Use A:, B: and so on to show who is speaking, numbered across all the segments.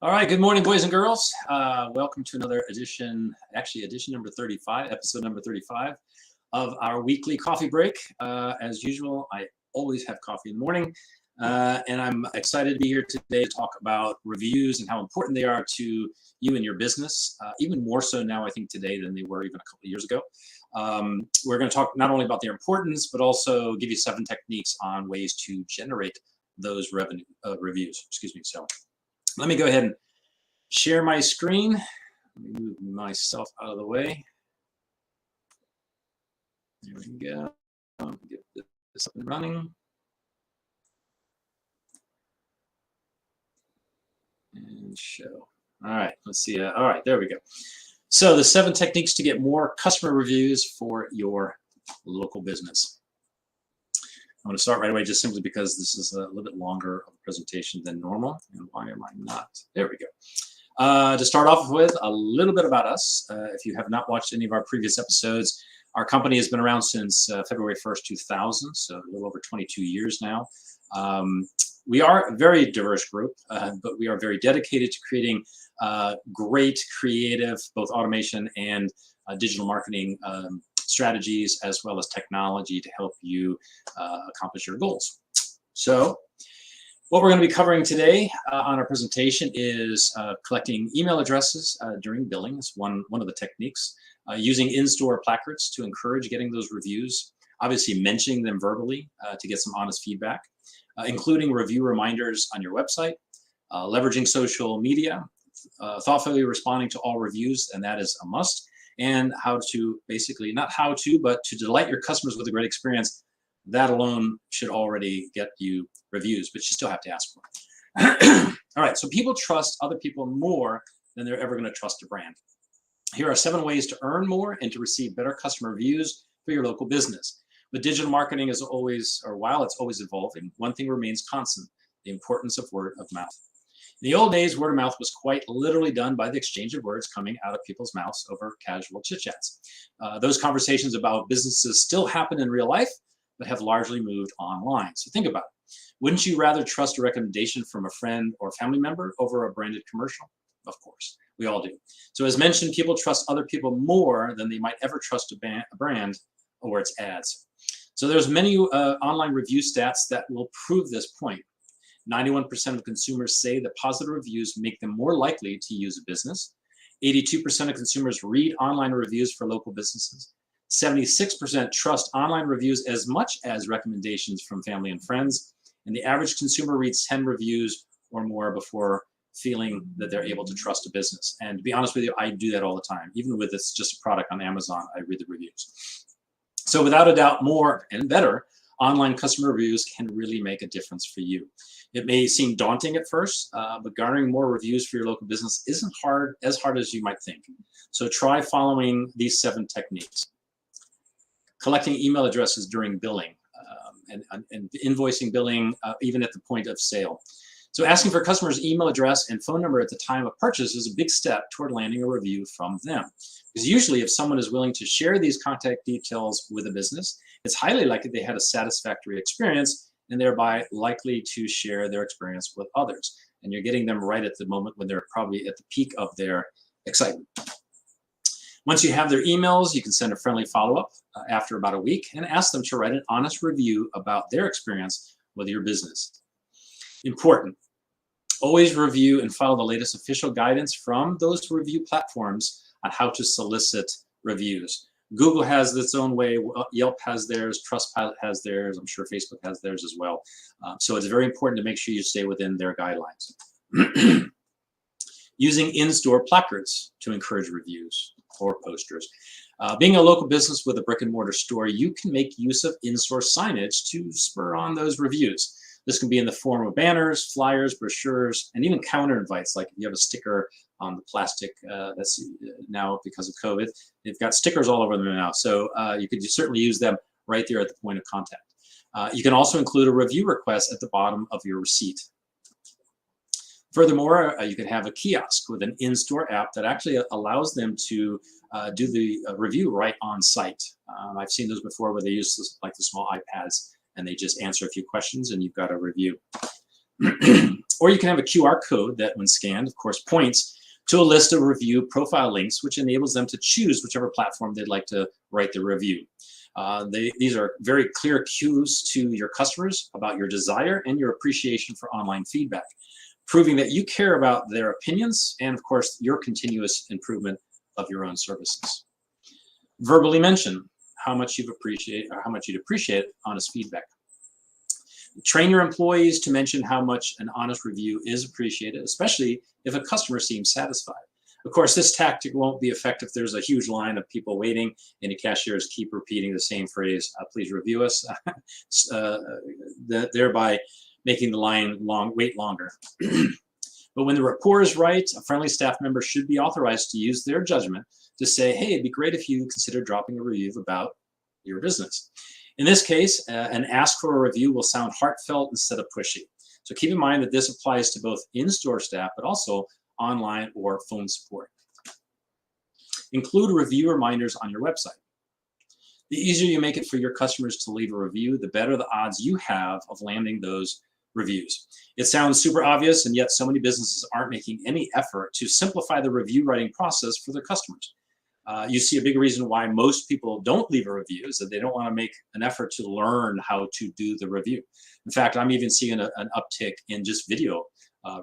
A: All right, good morning, boys and girls. Welcome to another edition, actually edition number 35, episode number 35 of our weekly coffee break. As usual, I always have coffee in the morning, and I'm excited to be here today to talk about reviews and how important they are to you and your business, even more so now, I think, today than they were even a couple of years ago. We're going to talk not only about their importance, but also give you 7 techniques on ways to generate those reviews. So let me go ahead and share my screen. Let me move myself out of the way. There we go. Get this up and running. And show. All right, let's see. All right, there we go. So the 7 techniques to get more customer reviews for your local business. I'm going to start right away just simply because this is a little bit longer of a presentation than normal. And why am I not? There we go. To start off with, a little bit about us. If you have not watched any of our previous episodes, our company has been around since February 1st, 2000, so a little over 22 years now. We are a very diverse group, but we are very dedicated to creating great creative, both automation and digital marketing strategies, as well as technology to help you accomplish your goals. So what we're going to be covering today on our presentation is collecting email addresses during billing. It's one of the techniques. Using in-store placards to encourage getting those reviews. Obviously mentioning them verbally to get some honest feedback. Including review reminders on your website. Leveraging social media. Thoughtfully responding to all reviews, and that is a must. And how to basically, not how to, but to delight your customers with a great experience. That alone should already get you reviews, but you still have to ask for it. All right, so people trust other people more than they're ever going to trust a brand. Here are 7 ways to earn more and to receive better customer reviews for your local business. But digital marketing is always, or while it's always evolving, one thing remains constant: the importance of word of mouth. In the old days, word of mouth was quite literally done by the exchange of words coming out of people's mouths over casual chit-chats. Those conversations about businesses still happen in real life, but have largely moved online. So think about it. Wouldn't you rather trust a recommendation from a friend or family member over a branded commercial? Of course, we all do. So as mentioned, people trust other people more than they might ever trust a brand or its ads. So there's many online review stats that will prove this point. 91% of consumers say that positive reviews make them more likely to use a business. 82% of consumers read online reviews for local businesses. 76% trust online reviews as much as recommendations from family and friends. And the average consumer reads 10 reviews or more before feeling that they're able to trust a business. And to be honest with you, I do that all the time. Even with it's just a product on Amazon, I read the reviews. So without a doubt, more and better online customer reviews can really make a difference for you. It may seem daunting at first, but garnering more reviews for your local business isn't as hard as you might think. So try following these 7 techniques. Collecting email addresses during billing and invoicing billing, even at the point of sale. So asking for customers' email address and phone number at the time of purchase is a big step toward landing a review from them. Because usually if someone is willing to share these contact details with a business, it's highly likely they had a satisfactory experience and thereby likely to share their experience with others. And you're getting them right at the moment when they're probably at the peak of their excitement. Once you have their emails, you can send a friendly follow-up after about a week and ask them to write an honest review about their experience with your business. Important. Always review and follow the latest official guidance from those review platforms on how to solicit reviews. Google has its own way, Yelp has theirs, Trustpilot has theirs, I'm sure Facebook has theirs as well. So it's very important to make sure you stay within their guidelines. Using in-store placards to encourage reviews or posters. Being a local business with a brick and mortar store, you can make use of in-store signage to spur on those reviews. This can be in the form of banners, flyers, brochures, and even counter invites. Like if you have a sticker on the plastic that's now, because of COVID, they've got stickers all over them now. So you could certainly use them right there at the point of contact. You can also include a review request at the bottom of your receipt. Furthermore, you can have a kiosk with an in-store app that actually allows them to do the review right on site. I've seen those before where they use like the small iPads and they just answer a few questions and you've got a review. Or you can have a QR code that, when scanned, of course, points to a list of review profile links, which enables them to choose whichever platform they'd like to write the review. These are very clear cues to your customers about your desire and your appreciation for online feedback, proving that you care about their opinions and, of course, your continuous improvement of your own services. Verbally mention how much you'd appreciate honest feedback. Train your employees to mention how much an honest review is appreciated, especially if a customer seems satisfied. Of course, this tactic won't be effective if there's a huge line of people waiting and the cashiers keep repeating the same phrase, please review us, thereby making the line wait longer. But when the rapport is right, a friendly staff member should be authorized to use their judgment to say, hey, it'd be great if you consider dropping a review about your business. In this case, an ask for a review will sound heartfelt instead of pushy. So keep in mind that this applies to both in-store staff, but also online or phone support. Include review reminders on your website. The easier you make it for your customers to leave a review, the better the odds you have of landing those reviews. It sounds super obvious, and yet so many businesses aren't making any effort to simplify the review writing process for their customers. You see a big reason why most people don't leave a review is that they don't want to make an effort to learn how to do the review. In fact, I'm even seeing an uptick in just video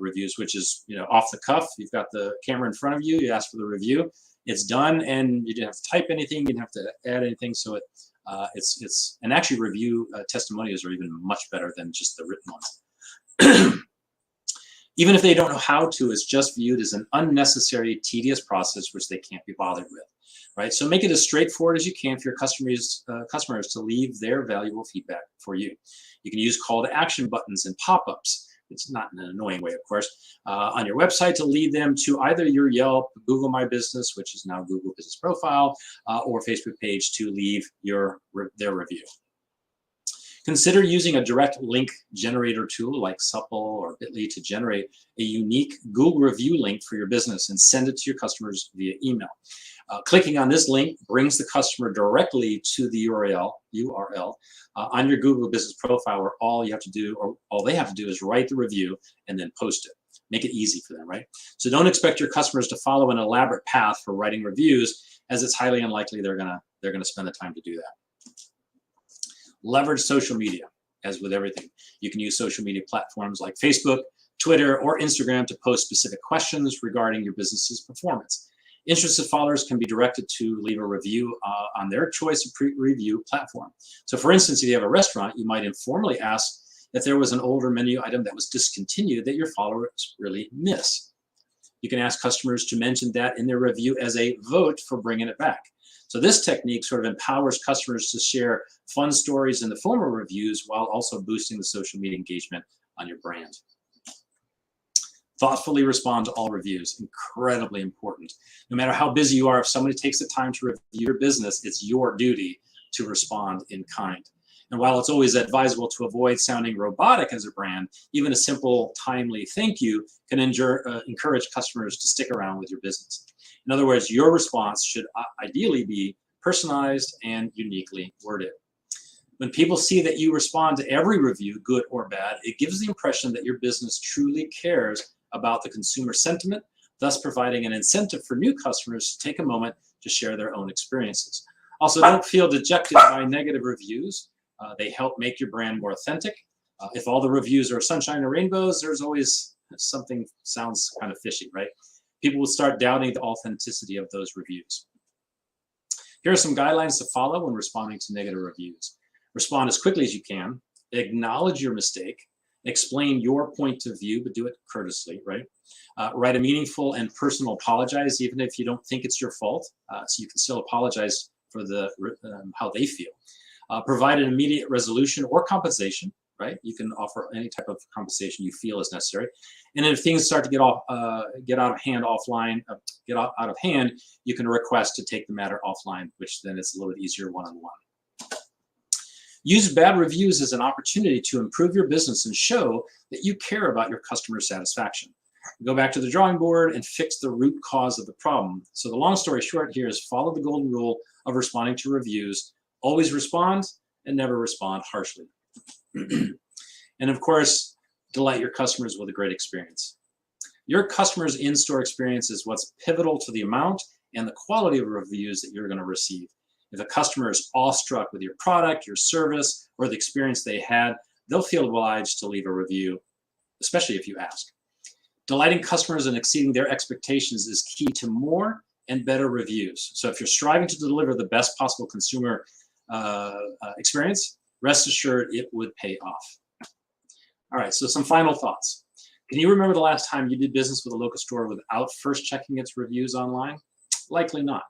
A: reviews, which is, off the cuff. You've got the camera in front of you, you ask for the review, it's done, and you didn't have to type anything, you didn't have to add anything. So and actually review testimonials are even much better than just the written ones. Even if they don't know how to, it's just viewed as an unnecessary, tedious process which they can't be bothered with, right? So make it as straightforward as you can for your customers to leave their valuable feedback for you. You can use call to action buttons and pop-ups. It's not in an annoying way, of course, on your website to lead them to either your Yelp, Google My Business, which is now Google Business Profile, or Facebook page to leave their review. Consider using a direct link generator tool like Supple or Bitly to generate a unique Google review link for your business and send it to your customers via email. Clicking on this link brings the customer directly to the URL on your Google Business Profile, where all they have to do is write the review and then post it. Make it easy for them, right? So don't expect your customers to follow an elaborate path for writing reviews, as it's highly unlikely they're gonna spend the time to do that. Leverage social media. As with everything, you can use social media platforms like Facebook, Twitter, or Instagram to post specific questions regarding your business's performance. Interested followers can be directed to leave a review on their choice of review platform. So for instance, if you have a restaurant, you might informally ask if there was an older menu item that was discontinued that your followers really miss. You can ask customers to mention that in their review as a vote for bringing it back. So this technique sort of empowers customers to share fun stories in the form of reviews while also boosting the social media engagement on your brand. Thoughtfully respond to all reviews, incredibly important. No matter how busy you are, if somebody takes the time to review your business, it's your duty to respond in kind. And while it's always advisable to avoid sounding robotic as a brand, even a simple, timely thank you can encourage customers to stick around with your business. In other words, your response should ideally be personalized and uniquely worded. When people see that you respond to every review, good or bad, it gives the impression that your business truly cares about the consumer sentiment, thus providing an incentive for new customers to take a moment to share their own experiences. Also, don't feel dejected by negative reviews. They help make your brand more authentic. If all the reviews are sunshine and rainbows, there's always something sounds kind of fishy, right? People will start doubting the authenticity of those reviews. Here are some guidelines to follow when responding to negative reviews. Respond as quickly as you can. Acknowledge your mistake. Explain your point of view, but do it courteously, right? Write a meaningful and personal apologize, even if you don't think it's your fault, so you can still apologize for how they feel. Provide an immediate resolution or compensation, right? You can offer any type of compensation you feel is necessary. And if things start to get out of hand, you can request to take the matter offline, which then it's a little bit easier one-on-one. Use bad reviews as an opportunity to improve your business and show that you care about your customer satisfaction. Go back to the drawing board and fix the root cause of the problem. So the long story short here is follow the golden rule of responding to reviews. Always respond and never respond harshly. And of course, delight your customers with a great experience. Your customer's in-store experience is what's pivotal to the amount and the quality of reviews that you're going to receive. If a customer is awestruck with your product, your service, or the experience they had, they'll feel obliged to leave a review, especially if you ask. Delighting customers and exceeding their expectations is key to more and better reviews. So if you're striving to deliver the best possible consumer experience, rest assured it would pay off. All right, so some final thoughts. Can you remember the last time you did business with a local store without first checking its reviews online? Likely not.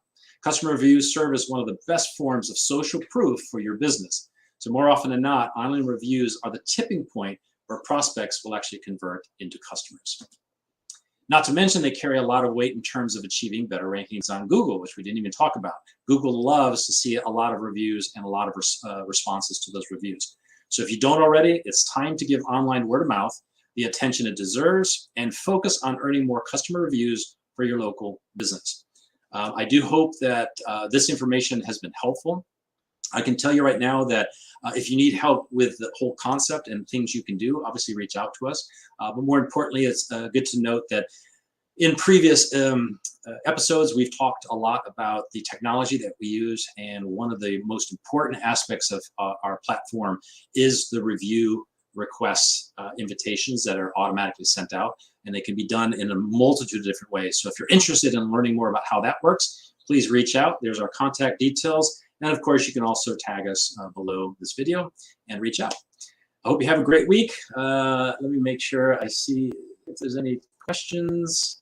A: Customer reviews serve as one of the best forms of social proof for your business. So more often than not, online reviews are the tipping point where prospects will actually convert into customers. Not to mention, they carry a lot of weight in terms of achieving better rankings on Google, which we didn't even talk about. Google loves to see a lot of reviews and a lot of responses to those reviews. So if you don't already, it's time to give online word of mouth the attention it deserves and focus on earning more customer reviews for your local business. I do hope that this information has been helpful. I can tell you right now that if you need help with the whole concept and things you can do, obviously reach out to us. But more importantly, it's good to note that in previous episodes, we've talked a lot about the technology that we use. And one of the most important aspects of our platform is the review requests invitations that are automatically sent out. And they can be done in a multitude of different ways. So if you're interested in learning more about how that works, please reach out. There's our contact details. And of course, you can also tag us below this video and reach out. I hope you have a great week. Let me make sure I see if there's any questions.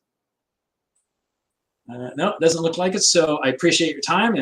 A: No, it doesn't look like it. So I appreciate your time.